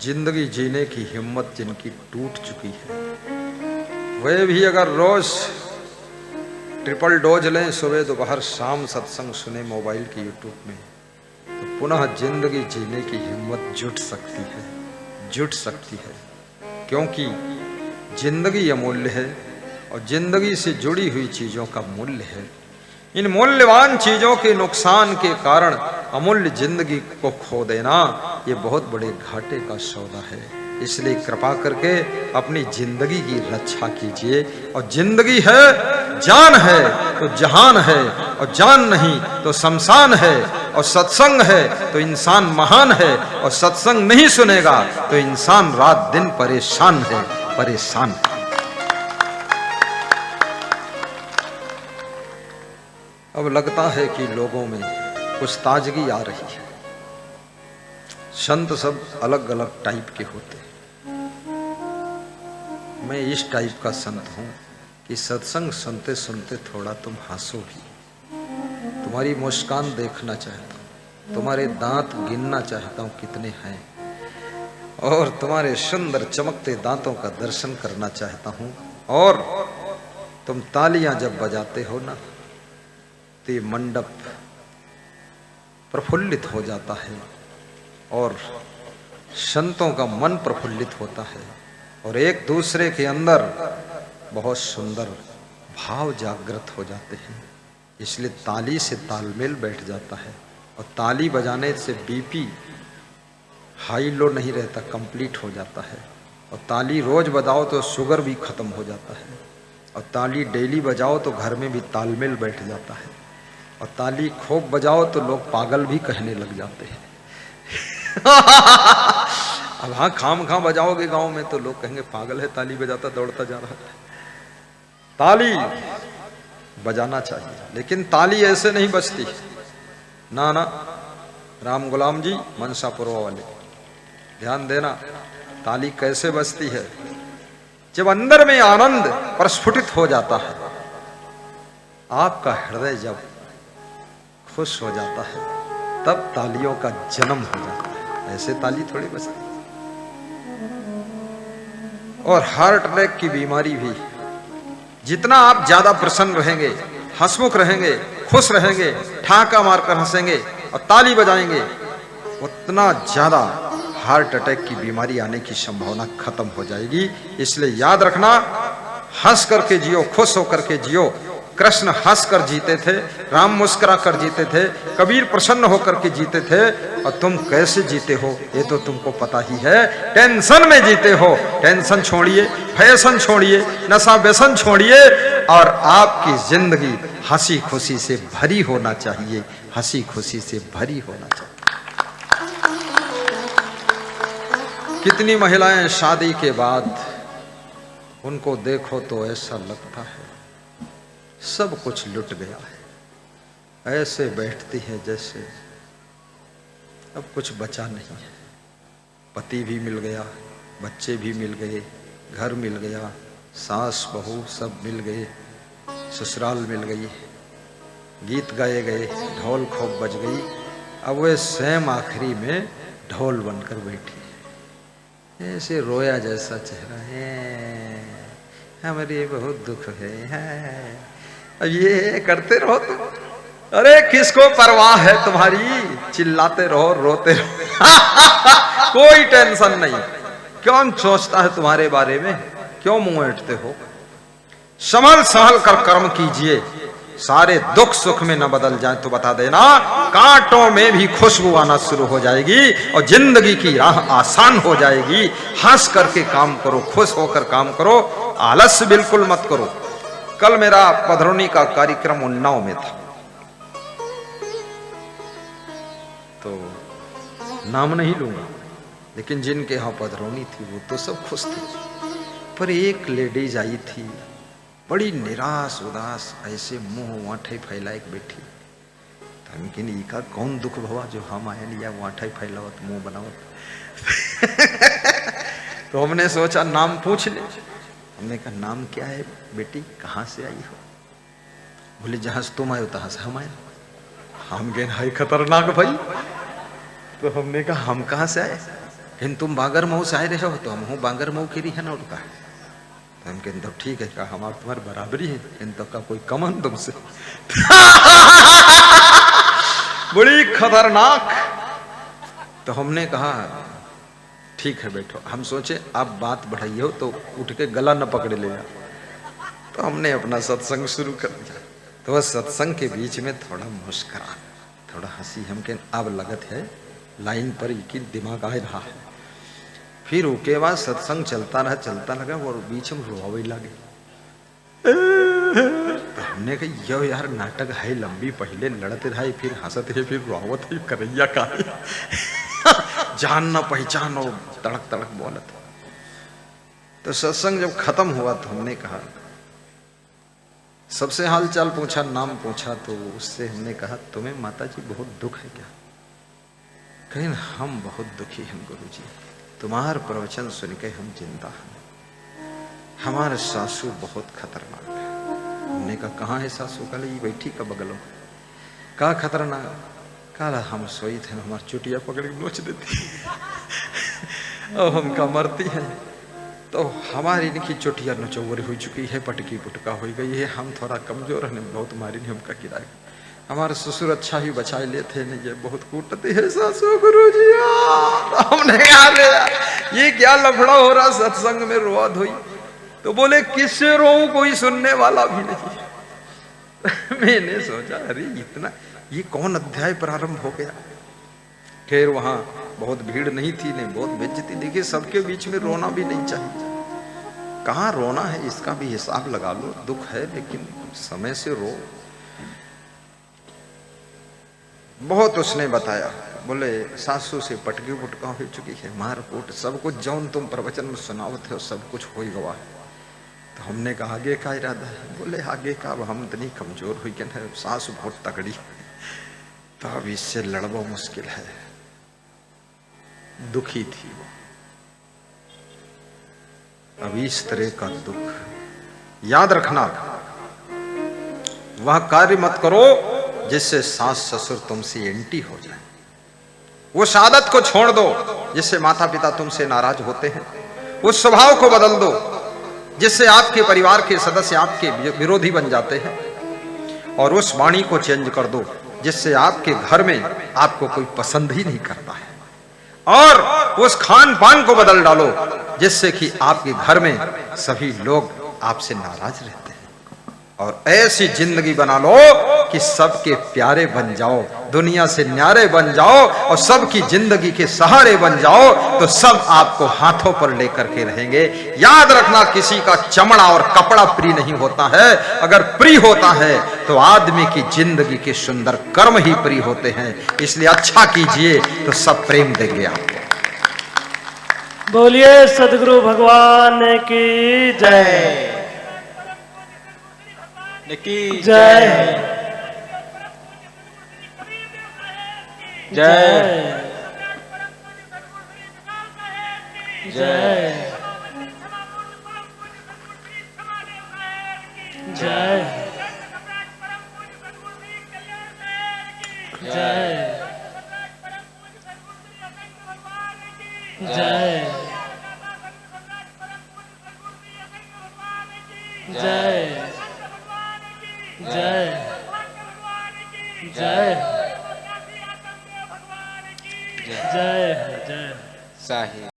जिंदगी जीने की हिम्मत जिनकी टूट चुकी है, वे भी अगर रोज ट्रिपल डोज लें, सुबह दोपहर शाम सत्संग सुने मोबाइल की यूट्यूब में, तो पुनः जिंदगी जीने की हिम्मत जुट सकती है। क्योंकि जिंदगी अमूल्य है और जिंदगी से जुड़ी हुई चीजों का मूल्य है। इन मूल्यवान चीजों के नुकसान के कारण अमूल्य जिंदगी को खो देना ये बहुत बड़े घाटे का सौदा है। इसलिए कृपा करके अपनी जिंदगी की रक्षा कीजिए। और जिंदगी है, जान है तो जहान है, और जान नहीं तो शमशान है, और सत्संग है तो इंसान महान है, और सत्संग नहीं सुनेगा तो इंसान रात दिन परेशान है, परेशान। अब लगता है कि लोगों में कुछ ताजगी आ रही है। संत सब अलग अलग टाइप के होते हैं। मैं इस टाइप का संत हूं कि सत्संग सुनते सुनते थोड़ा तुम हंसो भी, तुम्हारी मुस्कान देखना चाहता हूं, तुम्हारे दांत गिनना चाहता हूं कितने हैं, और तुम्हारे सुंदर चमकते दांतों का दर्शन करना चाहता हूं। और तुम तालियां जब बजाते हो ना, तो ये मंडप प्रफुल्लित हो जाता है और संतों का मन प्रफुल्लित होता है, और एक दूसरे के अंदर बहुत सुंदर भाव जागृत हो जाते हैं। इसलिए ताली से तालमेल बैठ जाता है, और ताली बजाने से बीपी हाई लो नहीं रहता, कंप्लीट हो जाता है। और ताली रोज बजाओ तो शुगर भी खत्म हो जाता है, और ताली डेली बजाओ तो घर में भी तालमेल बैठ जाता है। और ताली खूब बजाओ तो लोग पागल भी कहने लग जाते हैं। अब हाँ, खाम खां बजाओगे गांव में तो लोग कहेंगे पागल है, ताली बजाता दौड़ता जा रहा है। ताली बजाना चाहिए, लेकिन ताली ऐसे नहीं बजती ना ना। राम गुलाम जी मनसापुरवा वाले, ध्यान देना, ताली कैसे बजती है? जब अंदर में आनंद प्रस्फुटित हो जाता है, आपका हृदय जब खुश हो जाता है, तब तालियों का जन्म हो जाता है। ऐसे ताली थोड़ी बजती। और हार्ट अटैक की बीमारी भी, जितना आप ज्यादा प्रसन्न रहेंगे, हंसमुख रहेंगे, खुश रहेंगे, ठाका मारकर हंसेंगे और ताली बजाएंगे, उतना ज्यादा हार्ट अटैक की बीमारी आने की संभावना खत्म हो जाएगी। इसलिए याद रखना, हंस करके जियो, खुश होकर के जियो। कृष्ण हंस कर जीते थे, राम मुस्कुरा कर जीते थे, कबीर प्रसन्न होकर के जीते थे। और तुम कैसे जीते हो ये तो तुमको पता ही है। टेंशन में जीते हो। टेंशन छोड़िए, फैशन छोड़िए, नशा व्यसन छोड़िए, और आपकी जिंदगी हंसी खुशी से भरी होना चाहिए, हंसी खुशी से भरी होना चाहिए। कितनी महिलाएं शादी के बाद उनको देखो तो ऐसा लगता है सब कुछ लुट गया है, ऐसे बैठती है जैसे अब कुछ बचा नहीं है। पति भी मिल गया, बच्चे भी मिल गए, घर मिल गया, सास बहू सब मिल गए, ससुराल मिल गई, गीत गाए गए, ढोल खूब बज गई। अब वे स्वयं आखिरी में ढोल बनकर बैठी है। ऐसे रोया जैसा चेहरा है, हमारे बहुत दुख है। अब ये करते रहो तुम, अरे किसको परवाह है तुम्हारी, चिल्लाते रहो, रोते रहो। कोई टेंशन नहीं। कौन सोचता है तुम्हारे बारे में, क्यों मुंह ऐंठते हो? संभल संभल कर कर्म कीजिए, सारे दुख सुख में न बदल जाए तो बता देना, कांटों में भी खुशबू आना शुरू हो जाएगी और जिंदगी की राह आसान हो जाएगी। हंस करके काम करो, खुश होकर काम करो, आलस्य बिल्कुल मत करो। कल मेरा पधरौनी का कार्यक्रम उन्नाव में था, तो नाम नहीं लूंगा, लेकिन जिनके यहाँ पधरौनी थी वो तो सब खुश थे। पर एक लेडीज आई थी, बड़ी निराश उदास, ऐसे मुंह वाठे फैलाए बैठी। हमकिन इका कौन दुख भवा जो हम आए लिया वाठे फैलावत मुंह बनावत। तो हमने सोचा नाम पूछ ले। हमने कहा नाम क्या है बेटी, कहाँ से आई हो? बोले जहां से तुम आए हो तहां से हम आए। हम गए हाय खतरनाक भाई। तो हमने कहा हम कहाँ से आए? इन तुम बागर मऊ से आए रहे हो तो हम हूँ बागर मऊ की है ना उनका। तो हम कहते तो ठीक है, कहा हमारे तुम्हारे बराबरी है, इन तो का कोई कमन तुमसे। बड़ी खतरनाक। तो हमने कहा ठीक है बैठो। हम सोचे आप बात बढ़ाइए हो तो उठ के गला न पकड़े लेगा। तो हमने अपना सत्संग शुरू कर दिया। तो वह सत्संग के बीच में थोड़ा मुस्कुरा, थोड़ा हंसी। हम के अब लगत है लाइन पर कि दिमाग आ रहा है। फिर उसके बाद सत्संग चलता लगा और बीच में रोवे लगे। तो हमने कहा यो यार नाटक है लंबी, पहले लड़ते रहे फिर हंसते है फिर रोवत है, करैया का जान न पहचान और तड़क तड़क बोलत। तो सत्संग जब खत्म हुआ तो हमने कहा, सबसे हाल चाल पूछा, नाम पूछा। तो उससे हमने कहा तुम्हें माता जी बहुत दुख है क्या? कहीं हम बहुत दुखी हैं गुरुजी, तुम्हार प्रवचन सुन के हम जिंदा हैं। हमारे सासू बहुत खतरनाक है। हमने कहा कहाँ है सासू? कल ये बैठी का बगलों। कहा खतरनाक? कहा हम सोई थे हमारी चुटिया पकड़ के नोच देती और हम का मरती है। तो हमारी इनकी चोटियां नचौवरी हो चुकी है, पटकी पुटका हो गई है। हम थोड़ा कमजोर है, बहुत मारी नहीं हमका किराया। हमारे ससुर अच्छा ही बचाए लेते नहीं, ये बहुत कूटती है सासू गुरुजी। हमने कहा ये क्या लफड़ा हो रहा सत्संग में, रोआ धोई। तो बोले किससे रोऊं, कोई सुनने वाला भी नहीं। मैंने सोचा अरे इतना ये कौन अध्याय प्रारंभ हो गया। खैर वहां बहुत भीड़ नहीं थी, नहीं बहुत बेइज्जती। देखिए सबके बीच में रोना भी नहीं चाहिए। कहाँ रोना है इसका भी हिसाब लगा लो। दुख है लेकिन समय से रो। बहुत उसने बताया। बोले सासू से पटकी पुटका हो चुकी है, मार कूट सब कुछ जौन तुम प्रवचन में सुनावत हो सब कुछ हो गवा। तो हमने कहा आगे का इरादा है? बोले आगे का अब हम इतनी कमजोर हुई कि ना, सासू बहुत तगड़ी, तो अब इससे लड़ना मुश्किल है। दुखी थी वो। अब इस तरह का दुख याद रखना, वह कार्य मत करो जिससे सास ससुर तुमसे एंटी हो जाए। उस आदत को छोड़ दो जिससे माता पिता तुमसे नाराज होते हैं। उस स्वभाव को बदल दो जिससे आपके परिवार के सदस्य आपके विरोधी बन जाते हैं। और उस वाणी को चेंज कर दो जिससे आपके घर में आपको कोई पसंद ही नहीं करता है। और उस खान पान को बदल डालो जिससे कि आपके घर में सभी लोग आपसे नाराज रहते हैं। और ऐसी जिंदगी बना लो कि सबके प्यारे बन जाओ, दुनिया से न्यारे बन जाओ और सबकी जिंदगी के सहारे बन जाओ। तो सब आपको हाथों पर लेकर के रहेंगे। याद रखना किसी का चमड़ा और कपड़ा प्रिय नहीं होता है। अगर प्रिय होता है तो आदमी की जिंदगी के सुंदर कर्म ही प्रिय होते हैं। इसलिए अच्छा कीजिए तो सब प्रेम देंगे आपको। बोलिए सदगुरु भगवान की जय की जय जय जय जय जय जय जय जय जय जय साहिब।